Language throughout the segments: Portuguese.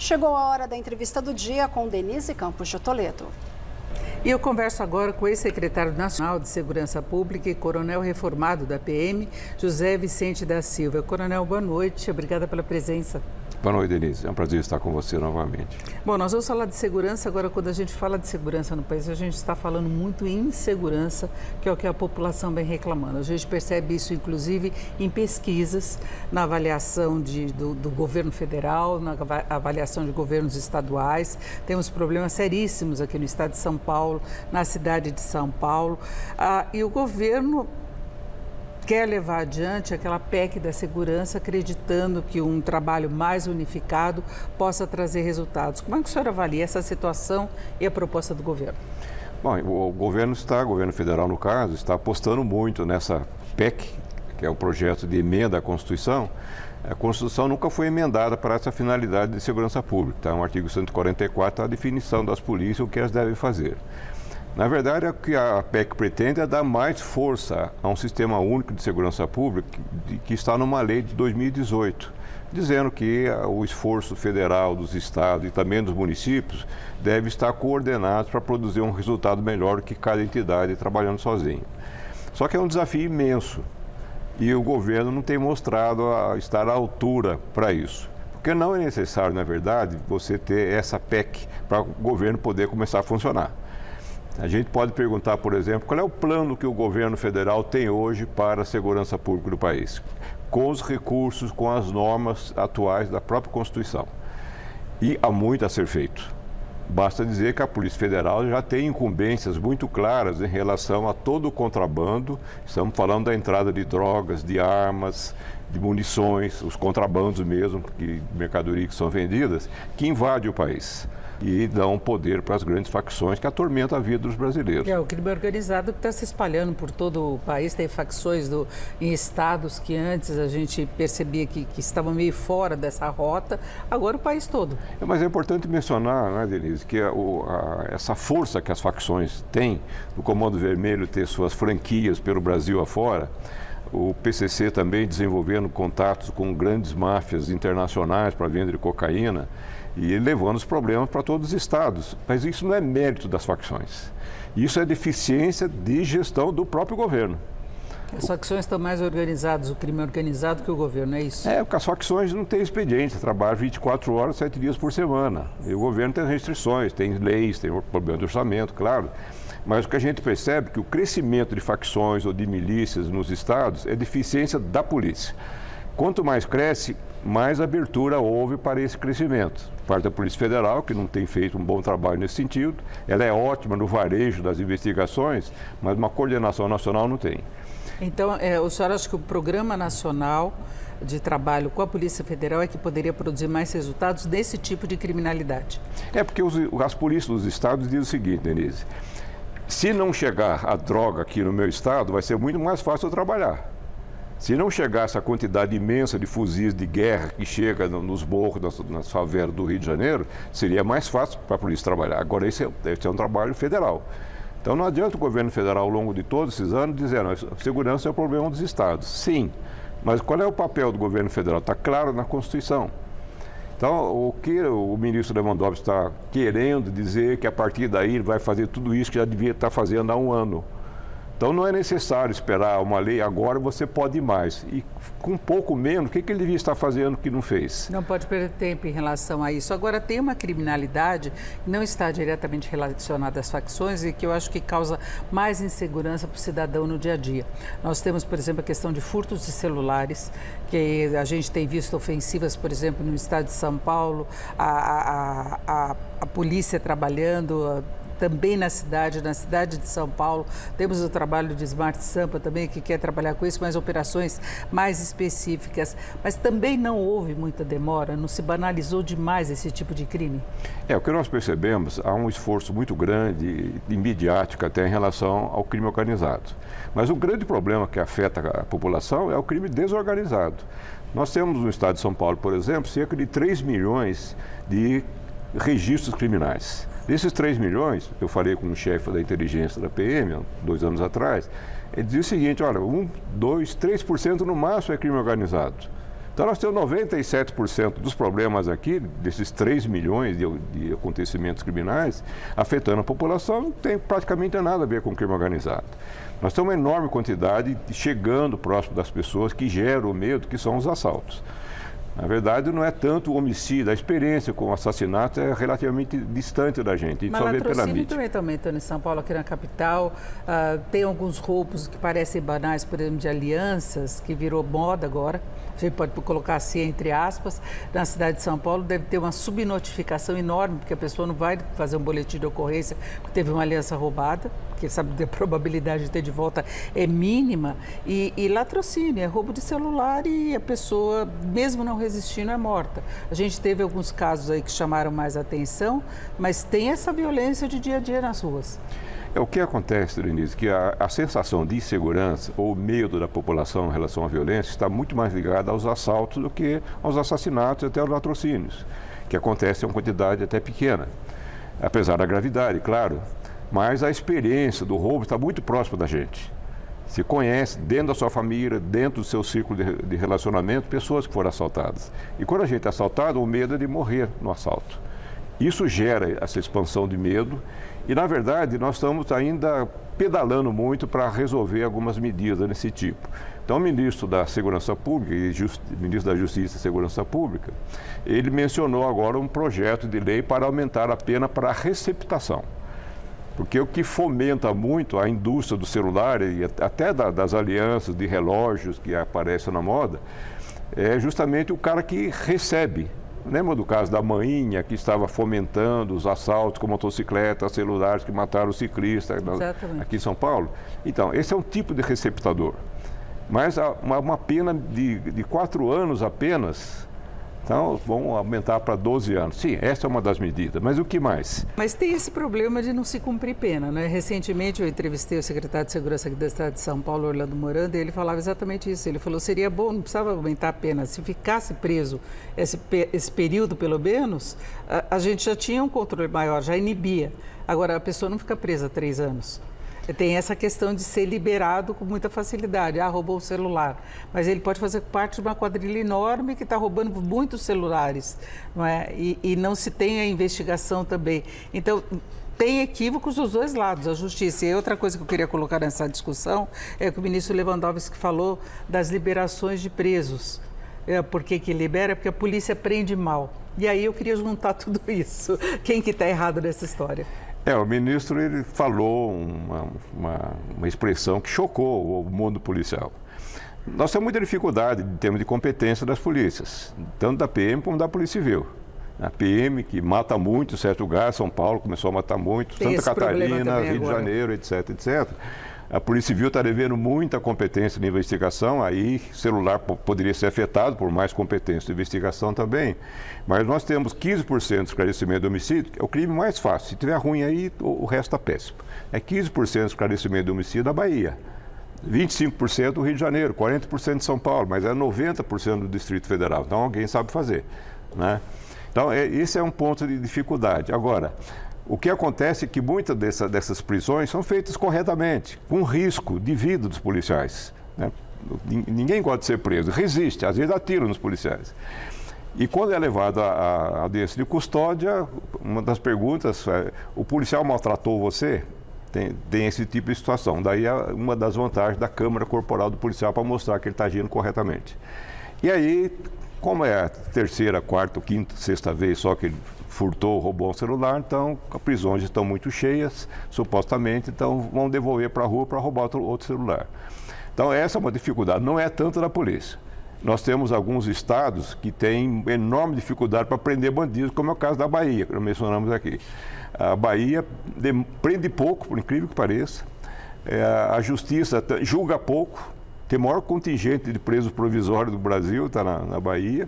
Chegou a hora da entrevista do dia com Denise Campos de Toledo. E eu converso agora com o ex-secretário nacional de Segurança Pública e coronel reformado da PM, José Vicente da Silva. Coronel, boa noite. Obrigada pela presença. Boa noite, Denise. É um prazer estar com você novamente. Bom, nós vamos falar de segurança. Agora, quando a gente fala de segurança no país, a gente está falando muito em insegurança, que é o que a população vem reclamando. A gente percebe isso, inclusive, em pesquisas, na avaliação do governo federal, na avaliação de governos estaduais. Temos problemas seríssimos aqui no estado de São Paulo, na cidade de São Paulo. E o governo quer levar adiante aquela PEC da segurança, acreditando que um trabalho mais unificado possa trazer resultados. Como é que o senhor avalia essa situação e a proposta do governo? Bom, o governo federal no caso, está apostando muito nessa PEC, que é o projeto de emenda à Constituição. A Constituição nunca foi emendada para essa finalidade de segurança pública. Então, o artigo 144 a definição das polícias, o que elas devem fazer. Na verdade, o que a PEC pretende é dar mais força a um sistema único de segurança pública que está numa lei de 2018, dizendo que o esforço federal dos estados e também dos municípios deve estar coordenado para produzir um resultado melhor do que cada entidade trabalhando sozinho. Só que é um desafio imenso e o governo não tem mostrado estar à altura para isso. Porque não é necessário, na verdade, você ter essa PEC para o governo poder começar a funcionar. A gente pode perguntar, por exemplo, qual é o plano que o governo federal tem hoje para a segurança pública do país, com os recursos, com as normas atuais da própria Constituição. E há muito a ser feito. Basta dizer que a Polícia Federal já tem incumbências muito claras em relação a todo o contrabando. Estamos falando da entrada de drogas, de armas, de munições, os contrabandos mesmo, de mercadoria que são vendidas, que invadem o país e dão poder para as grandes facções que atormentam a vida dos brasileiros. É o crime organizado que está se espalhando por todo o país. Tem facções em estados que antes a gente percebia que estavam meio fora dessa rota, agora o país todo. Mas é importante mencionar, né, Denise, que essa força que as facções têm, o Comando Vermelho ter suas franquias pelo Brasil afora, o PCC também desenvolvendo contatos com grandes máfias internacionais para venda de cocaína, e levando os problemas para todos os estados. Mas isso não é mérito das facções. Isso é deficiência de gestão do próprio governo. As facções estão mais organizadas, o crime organizado, que o governo, é isso? É, porque as facções não têm expediente, trabalham 24 horas, 7 dias por semana. E o governo tem restrições, tem leis, tem problema de orçamento, claro. Mas o que a gente percebe é que o crescimento de facções ou de milícias nos estados é deficiência da polícia. Quanto mais cresce, mais abertura houve para esse crescimento. Parte da Polícia Federal, que não tem feito um bom trabalho nesse sentido, ela é ótima no varejo das investigações, mas uma coordenação nacional não tem. Então, o senhor acha que o Programa Nacional de Trabalho com a Polícia Federal é que poderia produzir mais resultados desse tipo de criminalidade? É porque as polícias dos estados dizem o seguinte, Denise, se não chegar a droga aqui no meu estado, vai ser muito mais fácil eu trabalhar. Se não chegar essa quantidade imensa de fuzis de guerra que chega nos morros, nas favelas do Rio de Janeiro, seria mais fácil para a polícia trabalhar. Agora, esse é um trabalho federal. Então, não adianta o governo federal, ao longo de todos esses anos, dizendo que a segurança é o problema dos estados. Sim, mas qual é o papel do governo federal? Está claro na Constituição. Então, o que o ministro Lewandowski está querendo dizer que a partir daí ele vai fazer tudo isso que já devia estar fazendo há um ano. Então, não é necessário esperar uma lei agora, você pode ir mais. E com um pouco menos, o que ele devia estar fazendo que não fez? Não pode perder tempo em relação a isso. Agora, tem uma criminalidade que não está diretamente relacionada às facções e que eu acho que causa mais insegurança para o cidadão no dia a dia. Nós temos, por exemplo, a questão de furtos de celulares, que a gente tem visto ofensivas, por exemplo, no estado de São Paulo, a polícia trabalhando também na cidade de São Paulo. Temos o trabalho de Smart Sampa também, que quer trabalhar com isso, mas operações mais específicas. Mas também não houve muita demora, não se banalizou demais esse tipo de crime? O que nós percebemos, há um esforço muito grande e midiático até em relação ao crime organizado. Mas o grande problema que afeta a população é o crime desorganizado. Nós temos no estado de São Paulo, por exemplo, cerca de 3 milhões de registros criminais. Desses 3 milhões, eu falei com o chefe da inteligência da PM, 2 anos atrás, ele dizia o seguinte, olha, 1, 2, 3% no máximo é crime organizado. Então, nós temos 97% dos problemas aqui, desses 3 milhões de acontecimentos criminais, afetando a população, não tem praticamente nada a ver com o crime organizado. Nós temos uma enorme quantidade chegando próximo das pessoas que geram o medo, que são os assaltos. Na verdade, não é tanto o homicídio, a experiência com o assassinato é relativamente distante da gente. Mas latrocínio também está aumentando em São Paulo, aqui na capital. Tem alguns roubos que parecem banais, por exemplo, de alianças, que virou moda agora. A gente pode colocar assim, entre aspas. Na cidade de São Paulo deve ter uma subnotificação enorme, porque a pessoa não vai fazer um boletim de ocorrência porque teve uma aliança roubada, porque sabe a probabilidade de ter de volta é mínima. E latrocínio, é roubo de celular e a pessoa, mesmo não resistindo, é morta. A gente teve alguns casos aí que chamaram mais atenção, mas tem essa violência de dia a dia nas ruas. O que acontece, Denise, que a sensação de insegurança ou medo da população em relação à violência está muito mais ligada aos assaltos do que aos assassinatos e até aos latrocínios, que acontecem em uma quantidade até pequena, apesar da gravidade, claro. Mas a experiência do roubo está muito próxima da gente. Se conhece dentro da sua família, dentro do seu círculo de relacionamento, pessoas que foram assaltadas. E quando a gente é assaltado, o medo é de morrer no assalto. Isso gera essa expansão de medo e, na verdade, nós estamos ainda pedalando muito para resolver algumas medidas desse tipo. Então, o ministro da Segurança Pública e ministro da Justiça e Segurança Pública, ele mencionou agora um projeto de lei para aumentar a pena para a receptação. Porque o que fomenta muito a indústria do celular e até das alianças de relógios que aparecem na moda é justamente o cara que recebe. Lembra do caso da Mainha, que estava fomentando os assaltos com motocicletas, celulares que mataram o ciclista aqui em São Paulo? Então, esse é um tipo de receptador. Mas uma pena de 4 anos apenas. Então, vamos aumentar para 12 anos. Sim, essa é uma das medidas. Mas o que mais? Mas tem esse problema de não se cumprir pena, né? Recentemente eu entrevistei o secretário de Segurança aqui da cidade de São Paulo, Orlando Moranda, e ele falava exatamente isso. Ele falou, seria bom, não precisava aumentar a pena. Se ficasse preso esse período, pelo menos, a gente já tinha um controle maior, já inibia. Agora, a pessoa não fica presa 3 anos. Tem essa questão de ser liberado com muita facilidade. Roubou o celular. Mas ele pode fazer parte de uma quadrilha enorme que está roubando muitos celulares, não é? E não se tem a investigação também. Então, tem equívocos dos dois lados, a justiça. E outra coisa que eu queria colocar nessa discussão é que o ministro Lewandowski falou das liberações de presos. Por que libera? Porque a polícia prende mal. E aí eu queria juntar tudo isso. Quem que está errado nessa história? O ministro ele falou uma expressão que chocou o mundo policial. Nós temos muita dificuldade em termos de competência das polícias, tanto da PM como da Polícia Civil. A PM, que mata muito em certo lugar, São Paulo começou a matar muito, Santa Catarina, Rio de Janeiro, etc, etc. A Polícia Civil está devendo muita competência na investigação, aí celular poderia ser afetado por mais competência de investigação também. Mas nós temos 15% de esclarecimento de homicídio, que é o crime mais fácil. Se tiver ruim aí, o resto está péssimo. É 15% de esclarecimento de homicídio na Bahia, 25% do Rio de Janeiro, 40% de São Paulo, mas é 90% do Distrito Federal. Então alguém sabe fazer, né? Então esse é um ponto de dificuldade. Agora, o que acontece é que muitas dessas prisões são feitas corretamente, com risco de vida dos policiais, né? Ninguém gosta de ser preso, resiste, às vezes atira nos policiais. E quando é levado à audiência de custódia, uma das perguntas é, o policial maltratou você? Tem esse tipo de situação. Daí é uma das vantagens da câmara corporal do policial para mostrar que ele está agindo corretamente. E aí, como é a terceira, quarta, quinta, sexta vez só que ele furtou, roubou um celular, então as prisões estão muito cheias, supostamente, então vão devolver para a rua para roubar outro celular. Então essa é uma dificuldade, não é tanto da polícia. Nós temos alguns estados que têm enorme dificuldade para prender bandidos, como é o caso da Bahia, que nós mencionamos aqui. A Bahia prende pouco, por incrível que pareça, a justiça julga pouco, tem o maior contingente de presos provisórios do Brasil, está na Bahia.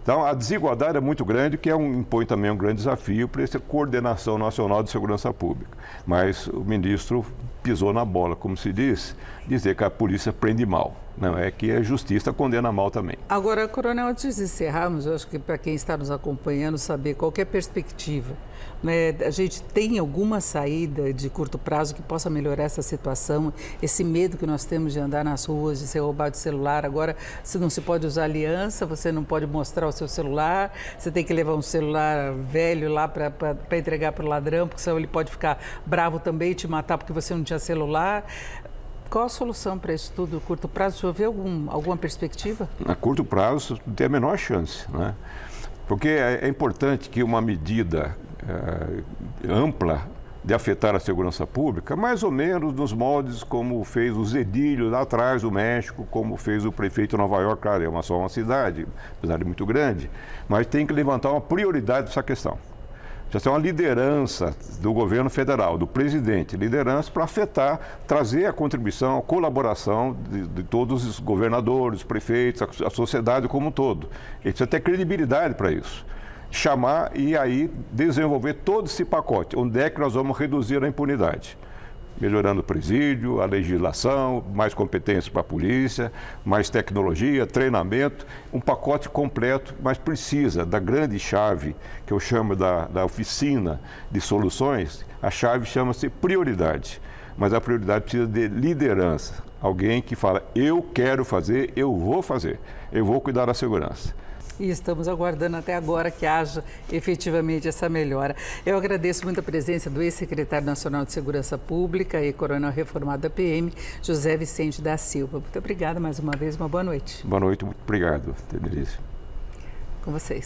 Então, a desigualdade é muito grande, que impõe também um grande desafio para essa coordenação nacional de segurança pública. Mas o ministro pisou na bola, como se diz, dizer que a polícia prende mal. Não, é que a justiça condena mal também. Agora, Coronel, antes de encerrarmos, eu acho que para quem está nos acompanhando saber qual que é a perspectiva, né? A gente tem alguma saída de curto prazo que possa melhorar essa situação, esse medo que nós temos de andar nas ruas, de ser roubado de celular. Agora, se não se pode usar aliança, você não pode mostrar o seu celular, você tem que levar um celular velho lá para entregar para o ladrão, porque senão ele pode ficar bravo também e te matar porque você não tinha celular. Qual a solução para isso tudo, curto prazo? O senhor vê alguma perspectiva? A curto prazo tem a menor chance, né? Porque é importante que uma medida ampla de afetar a segurança pública, mais ou menos nos moldes como fez o Zedillo lá atrás do México, como fez o prefeito de Nova York, claro, é só uma cidade, apesar de muito grande, mas tem que levantar uma prioridade dessa questão. Precisa ter uma liderança do governo federal, do presidente, liderança para afetar, trazer a contribuição, a colaboração de todos os governadores, prefeitos, a sociedade como um todo. Ele precisa ter credibilidade para isso. Chamar e aí desenvolver todo esse pacote. Onde é que nós vamos reduzir a impunidade? Melhorando o presídio, a legislação, mais competência para a polícia, mais tecnologia, treinamento, um pacote completo, mas precisa da grande chave, que eu chamo da oficina de soluções. A chave chama-se prioridade, mas a prioridade precisa de liderança, alguém que fala, eu quero fazer, eu vou cuidar da segurança. E estamos aguardando até agora que haja efetivamente essa melhora. Eu agradeço muito a presença do ex-secretário nacional de Segurança Pública e coronel reformado da PM, José Vicente da Silva. Muito obrigada mais uma vez, uma boa noite. Boa noite, muito obrigado, Denise. Com vocês.